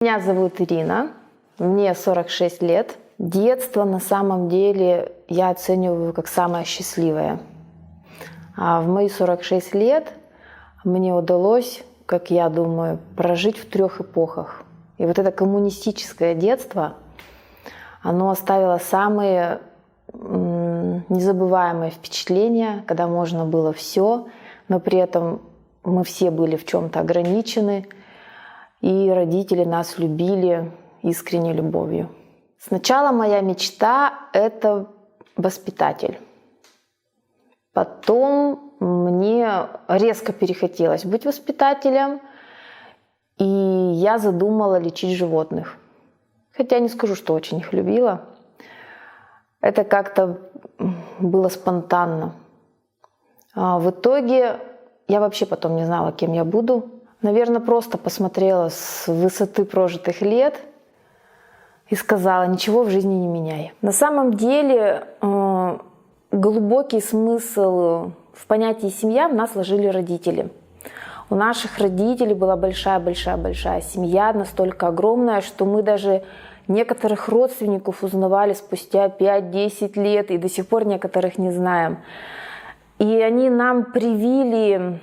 Меня зовут Ирина, мне 46 лет. Детство на самом деле я оцениваю как самое счастливое. А в мои 46 лет мне удалось, как я думаю, прожить в 3 эпохах. И вот это коммунистическое детство, оно оставило самые незабываемые впечатления, когда можно было все, но при этом мы все были в чем-то ограничены, и родители нас любили искренней любовью. Сначала моя мечта — это воспитатель. Потом мне резко перехотелось быть воспитателем, и я задумала лечить животных. Хотя не скажу, что очень их любила. Это как-то было спонтанно. В итоге я вообще потом не знала, кем я буду. Наверное, просто посмотрела с высоты прожитых лет и сказала: ничего в жизни не меняй. На самом деле глубокий смысл в понятии «семья» в нас вложили родители. У наших родителей была большая-большая-большая семья, настолько огромная, что мы даже некоторых родственников узнавали спустя 5-10 лет, и до сих пор некоторых не знаем. И они нам привили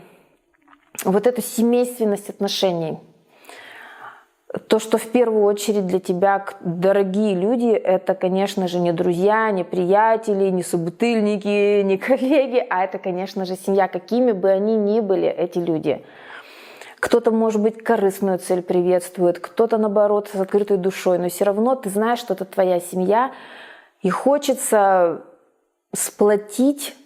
вот эту семейственность отношений. То, что в первую очередь для тебя дорогие люди, это, конечно же, не друзья, не приятели, не собутыльники, не коллеги, а это, конечно же, семья, какими бы они ни были, эти люди. Кто-то, может быть, корыстную цель приветствует, кто-то, наоборот, с открытой душой, но все равно ты знаешь, что это твоя семья, и хочется сплотить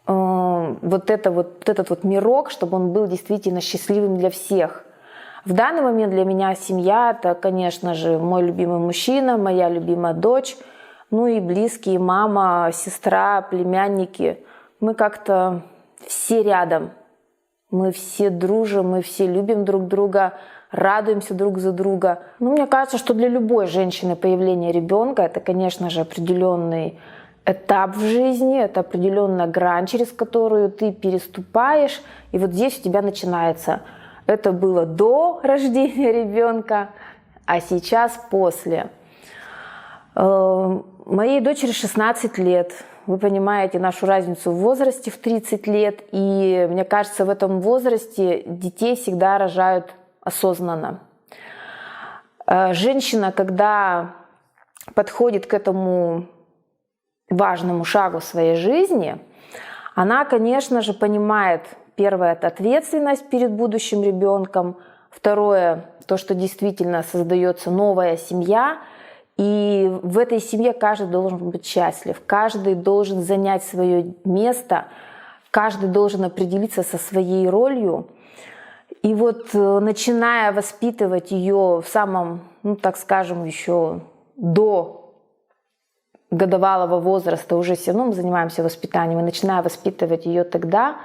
вот этот мирок, чтобы он был действительно счастливым для всех. В данный момент для меня семья — это, конечно же, мой любимый мужчина, моя любимая дочь, ну и близкие, мама, сестра, племянники. Мы как-то все рядом. Мы все дружим, мы все любим друг друга, радуемся друг за друга. Но мне кажется, что для любой женщины появление ребенка — это, конечно же, определенный этап в жизни, это определенная грань, через которую ты переступаешь, и вот здесь у тебя начинается. Это было до рождения ребенка, а сейчас после. Моей дочери 16 лет. Вы понимаете нашу разницу в возрасте в 30 лет. И мне кажется, в этом возрасте детей всегда рожают осознанно. Женщина, когда подходит к этому важному шагу в своей жизни, она, конечно же, понимает: первое — это ответственность перед будущим ребенком. Второе — то, что действительно создается новая семья. И в этой семье каждый должен быть счастлив. Каждый должен занять свое место. Каждый должен определиться со своей ролью. И вот начиная воспитывать ее в самом, так скажем, еще до годовалого возраста, уже все равно мы занимаемся воспитанием, и начиная воспитывать ее тогда,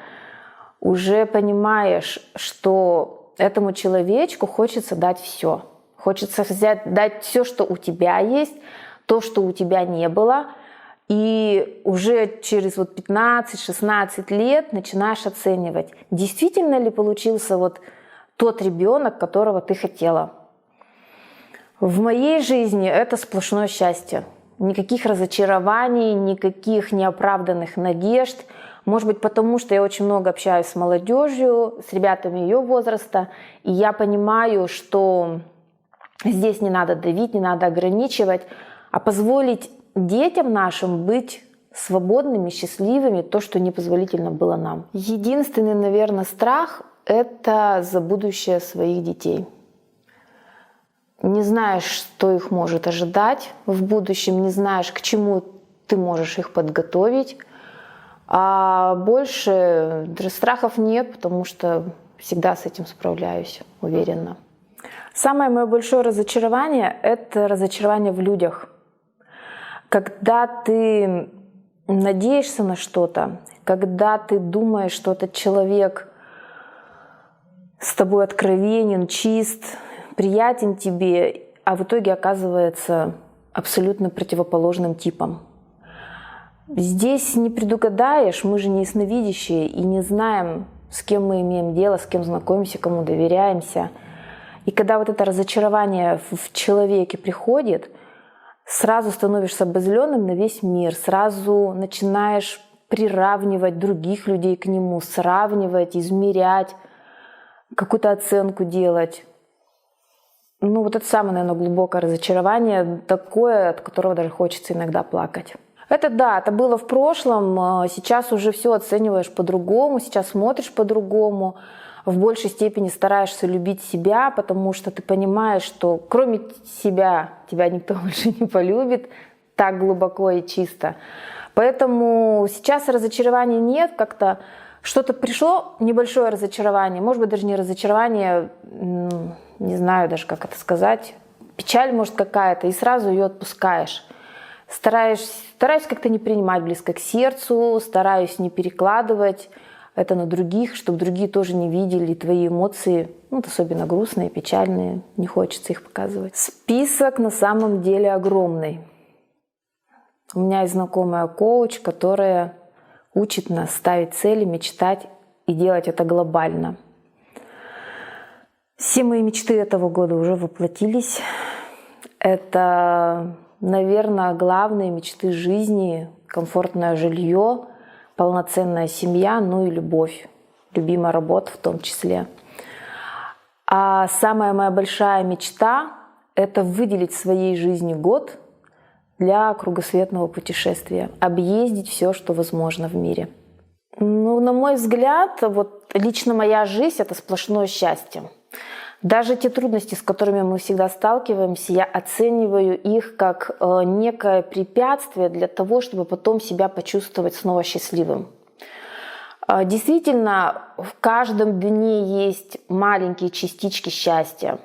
уже понимаешь, что этому человечку хочется дать все. Хочется дать все, что у тебя есть, то, что у тебя не было. И уже через 15-16 лет начинаешь оценивать, действительно ли получился тот ребенок, которого ты хотела. В моей жизни это сплошное счастье. Никаких разочарований, никаких неоправданных надежд. Может быть, потому что я очень много общаюсь с молодежью, с ребятами ее возраста, и я понимаю, что здесь не надо давить, не надо ограничивать, а позволить детям нашим быть свободными, счастливыми, то, что непозволительно было нам. Единственный, наверное, страх — это за будущее своих детей. Не знаешь, что их может ожидать в будущем, не знаешь, к чему ты можешь их подготовить. А больше страхов нет, потому что всегда с этим справляюсь, уверенно. Самое мое большое разочарование — это разочарование в людях. Когда ты надеешься на что-то, когда ты думаешь, что этот человек с тобой откровенен, чист, приятен тебе, а в итоге оказывается абсолютно противоположным типом. Здесь не предугадаешь, мы же не ясновидящие и не знаем, с кем мы имеем дело, с кем знакомимся, кому доверяемся. И когда вот это разочарование в человеке приходит, сразу становишься обозленным на весь мир, сразу начинаешь приравнивать других людей к нему, сравнивать, измерять, какую-то оценку делать. Ну вот это самое, наверное, глубокое разочарование, такое, от которого даже хочется иногда плакать. Это да, это было в прошлом, сейчас уже все оцениваешь по-другому, сейчас смотришь по-другому, в большей степени стараешься любить себя, потому что ты понимаешь, что кроме себя тебя никто больше не полюбит так глубоко и чисто. Поэтому сейчас разочарования нет, как-то что-то пришло, небольшое разочарование, может быть, даже не разочарование, не знаю даже, как это сказать, печаль, может, какая-то, и сразу ее отпускаешь. Стараюсь как-то не принимать близко к сердцу, стараюсь не перекладывать это на других, чтобы другие тоже не видели твои эмоции, ну, особенно грустные, печальные, не хочется их показывать. Список на самом деле огромный. У меня есть знакомая коуч, которая учит нас ставить цели, мечтать и делать это глобально. Все мои мечты этого года уже воплотились. Это, наверное, главные мечты жизни: комфортное жилье, полноценная семья, ну и любовь, любимая работа в том числе. А самая моя большая мечта — это выделить в своей жизни год для кругосветного путешествия, объездить все, что возможно в мире. Ну, на мой взгляд, вот лично моя жизнь — это сплошное счастье. Даже те трудности, с которыми мы всегда сталкиваемся, я оцениваю их как некое препятствие для того, чтобы потом себя почувствовать снова счастливым. Действительно, в каждом дне есть маленькие частички счастья.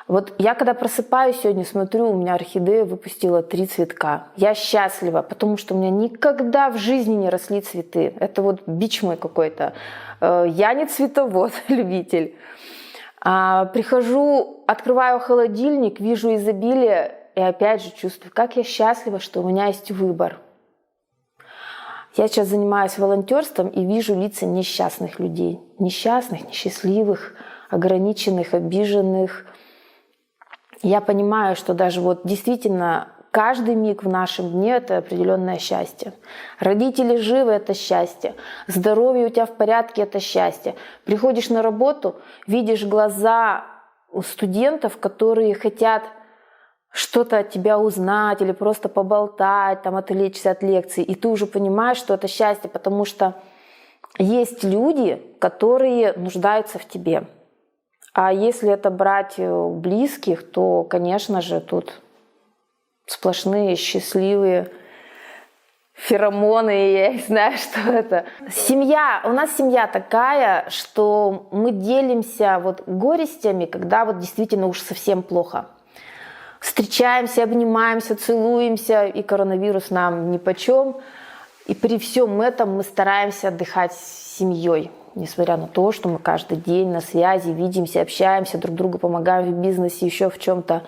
Вот я когда просыпаюсь сегодня, смотрю, у меня орхидея выпустила 3 цветка. Я счастлива, потому что у меня никогда в жизни не росли цветы. Это вот бич мой какой-то. Я не цветовод, любитель. Прихожу, открываю холодильник, вижу изобилие и опять же чувствую, как я счастлива, что у меня есть выбор. Я сейчас занимаюсь волонтерством и вижу лица несчастных людей. Несчастных, несчастливых, ограниченных, обиженных. Я понимаю, что даже вот действительно каждый миг в нашем дне — это определенное счастье. Родители живы — это счастье. Здоровье у тебя в порядке — это счастье. Приходишь на работу, видишь глаза у студентов, которые хотят что-то от тебя узнать или просто поболтать, там, отвлечься от лекций. И ты уже понимаешь, что это счастье, потому что есть люди, которые нуждаются в тебе. А если это брать близких, то, конечно же, тут сплошные счастливые феромоны, я не знаю, что это. Семья, у нас семья такая, что мы делимся вот горестями, когда вот действительно уж совсем плохо. Встречаемся, обнимаемся, целуемся, и коронавирус нам нипочем. И при всем этом мы стараемся отдыхать с семьей. Несмотря на то, что мы каждый день на связи, видимся, общаемся, друг другу помогаем в бизнесе, еще в чем-то,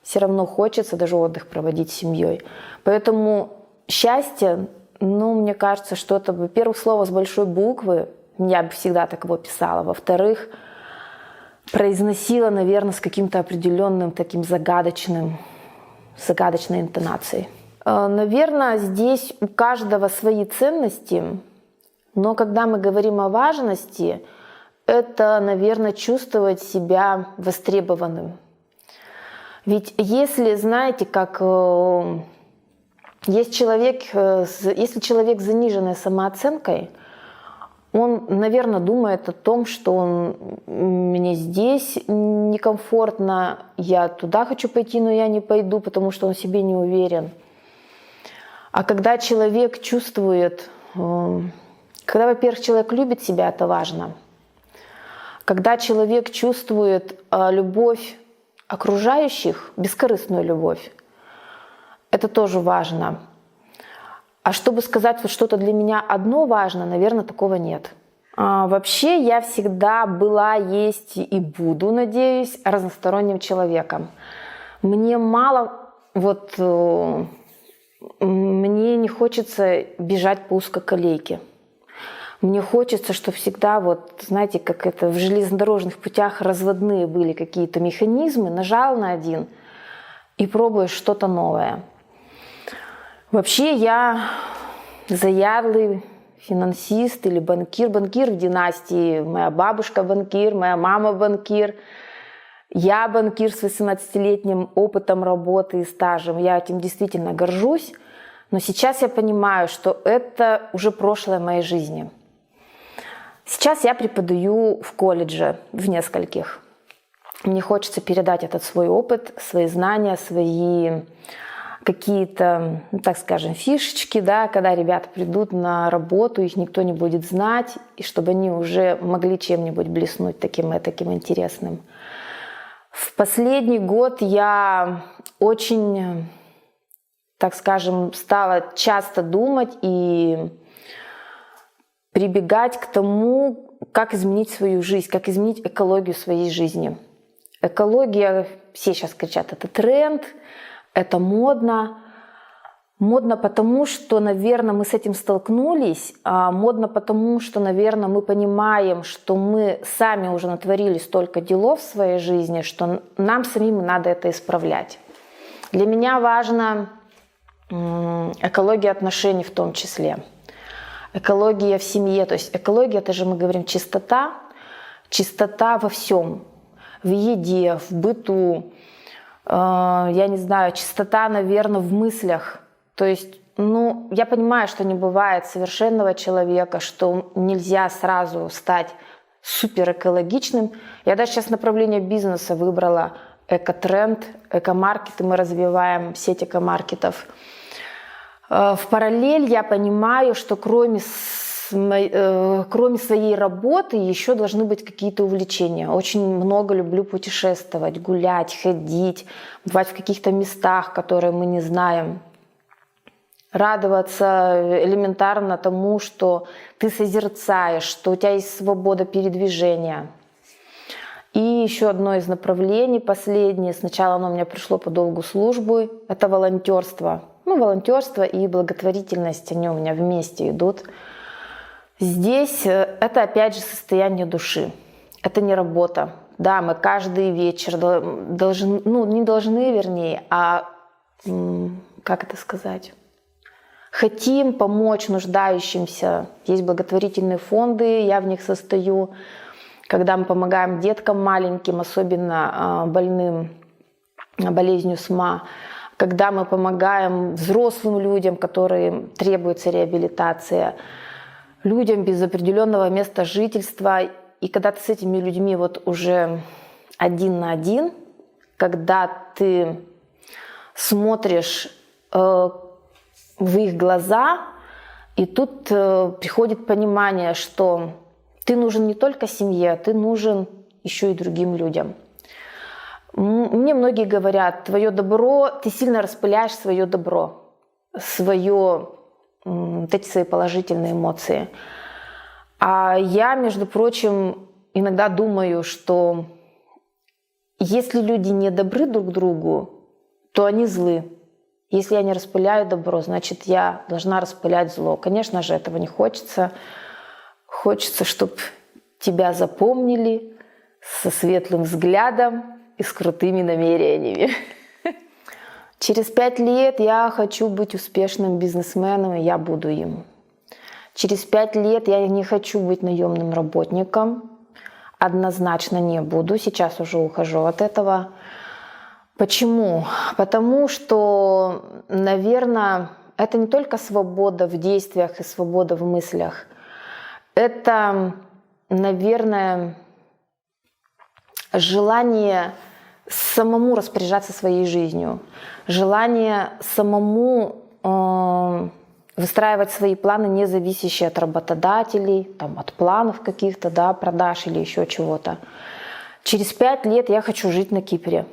все равно хочется даже отдых проводить с семьей. Поэтому счастье, ну, мне кажется, что это, во-первых, слово с большой буквы, я бы всегда так его писала, во-вторых, произносила, наверное, с каким-то определенным таким загадочной интонацией. Наверное, здесь у каждого свои ценности. Но когда мы говорим о важности, это, наверное, чувствовать себя востребованным. Ведь если, знаете, как если человек с заниженной самооценкой, он, наверное, думает о том, что мне здесь некомфортно, я туда хочу пойти, но я не пойду, потому что он в себе не уверен. А когда человек чувствует... Когда, во-первых, человек любит себя, это важно. Когда человек чувствует любовь окружающих, бескорыстную любовь, это тоже важно. А чтобы сказать вот что-то для меня одно важно, наверное, такого нет. Вообще я всегда была, есть и буду, надеюсь, разносторонним человеком. Мне мало, мне не хочется бежать по узкоколейке. Мне хочется, чтобы всегда, вот, знаете, как это в железнодорожных путях разводные были какие-то механизмы, нажал на один и пробуешь что-то новое. Вообще я заядлый финансист или банкир. Банкир в династии. Моя бабушка банкир, моя мама банкир. Я банкир с 18-летним опытом работы и стажем. Я этим действительно горжусь. Но сейчас я понимаю, что это уже прошлое моей жизни. Сейчас я преподаю в колледже, в нескольких. Мне хочется передать этот свой опыт, свои знания, свои какие-то, так скажем, фишечки, да, когда ребята придут на работу, их никто не будет знать, и чтобы они уже могли чем-нибудь блеснуть таким интересным. В последний год я очень, так скажем, стала часто думать и прибегать к тому, как изменить свою жизнь, как изменить экологию своей жизни. Экология, все сейчас кричат, это тренд, это модно. Модно потому, что, наверное, мы с этим столкнулись. Модно потому, что, наверное, мы понимаем, что мы сами уже натворили столько делов в своей жизни, что нам самим надо это исправлять. Для меня важна экология отношений в том числе. Экология в семье. То есть экология, это же мы говорим чистота. Чистота во всем. В еде, в быту. Я не знаю, чистота, наверное, в мыслях. То есть, я понимаю, что не бывает совершенного человека, что нельзя сразу стать суперэкологичным. Я даже сейчас направление бизнеса выбрала экотренд, экомаркеты. Мы развиваем сеть экомаркетов. В параллель я понимаю, что кроме своей работы еще должны быть какие-то увлечения. Очень много люблю путешествовать, гулять, ходить, бывать в каких-то местах, которые мы не знаем. Радоваться элементарно тому, что ты созерцаешь, что у тебя есть свобода передвижения. И еще одно из направлений, последнее, сначала оно у меня пришло по долгу службы, это волонтерство. Волонтерство и благотворительность, они у меня вместе идут. Здесь это опять же состояние души. Это не работа. Да, мы каждый вечер должны, не должны, вернее, как это сказать? Хотим помочь нуждающимся. Есть благотворительные фонды, я в них состою. Когда мы помогаем деткам маленьким, особенно больным болезнью СМА. Когда мы помогаем взрослым людям, которым требуется реабилитация, людям без определенного места жительства. И когда ты с этими людьми вот уже один на один, когда ты смотришь в их глаза, и тут приходит понимание, что ты нужен не только семье, ты нужен еще и другим людям. Мне многие говорят, твое добро, ты сильно распыляешь свое добро, эти свои положительные эмоции. А я, между прочим, иногда думаю, что если люди не добры друг к другу, то они злы. Если я не распыляю добро, значит, я должна распылять зло. Конечно же, этого не хочется. Хочется, чтобы тебя запомнили со светлым взглядом и с крутыми намерениями. Через 5 лет я хочу быть успешным бизнесменом, и я буду им. Через 5 лет я не хочу быть наемным работником. Однозначно не буду. Сейчас уже ухожу от этого. Почему? Потому что, наверное, это не только свобода в действиях и свобода в мыслях. Это, наверное, желание самому распоряжаться своей жизнью, желание самому выстраивать свои планы, не зависящие от работодателей, от планов каких-то, продаж или еще чего-то. Через 5 лет я хочу жить на Кипре.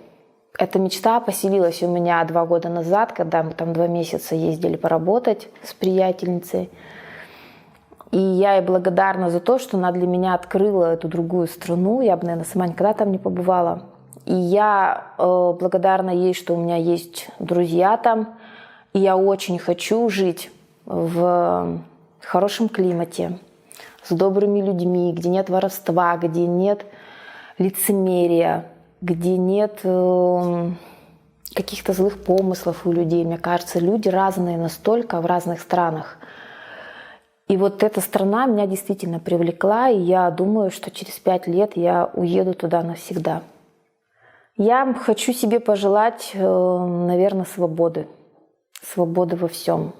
Эта мечта поселилась у меня 2 года назад, когда мы там 2 месяца ездили поработать с приятельницей. И я ей благодарна за то, что она для меня открыла эту другую страну. Я бы, наверное, сама никогда там не побывала. И я благодарна ей, что у меня есть друзья там. И я очень хочу жить в хорошем климате, с добрыми людьми, где нет воровства, где нет лицемерия, где нет каких-то злых помыслов у людей. Мне кажется, люди разные настолько в разных странах. И вот эта страна меня действительно привлекла, и я думаю, что через 5 лет я уеду туда навсегда. Я хочу себе пожелать, наверное, свободы. Свободы во всем.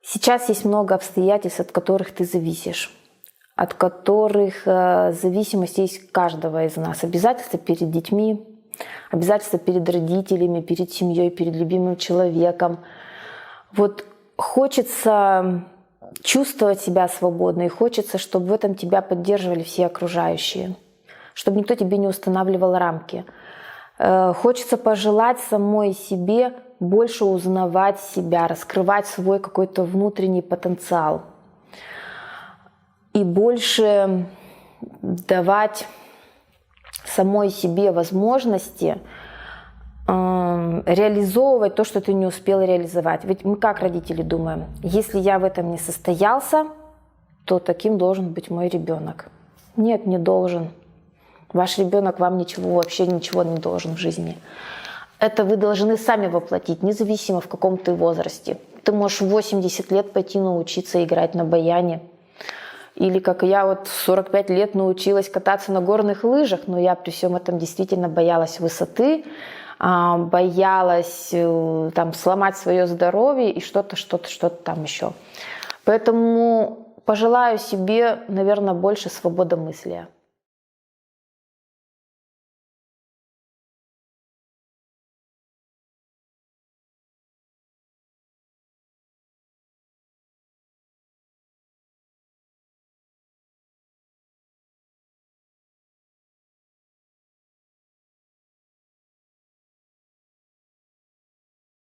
Сейчас есть много обстоятельств, от которых ты зависишь, от которых зависимость есть у каждого из нас. Обязательства перед детьми, обязательства перед родителями, перед семьей, перед любимым человеком. Вот хочется чувствовать себя свободно, и хочется, чтобы в этом тебя поддерживали все окружающие, чтобы никто тебе не устанавливал рамки. Хочется пожелать самой себе больше узнавать себя, раскрывать свой какой-то внутренний потенциал и больше давать самой себе возможности реализовывать то, что ты не успел реализовать. Ведь мы как родители думаем, если я в этом не состоялся, то таким должен быть мой ребенок. Нет, не должен. Ваш ребенок вам вообще ничего не должен в жизни. Это вы должны сами воплотить, независимо в каком ты возрасте. Ты можешь в 80 лет пойти научиться играть на баяне. Или как я в 45 лет научилась кататься на горных лыжах, но я при всем этом действительно боялась высоты, боялась сломать свое здоровье и что-то там еще. Поэтому пожелаю себе, наверное, больше свободомыслия.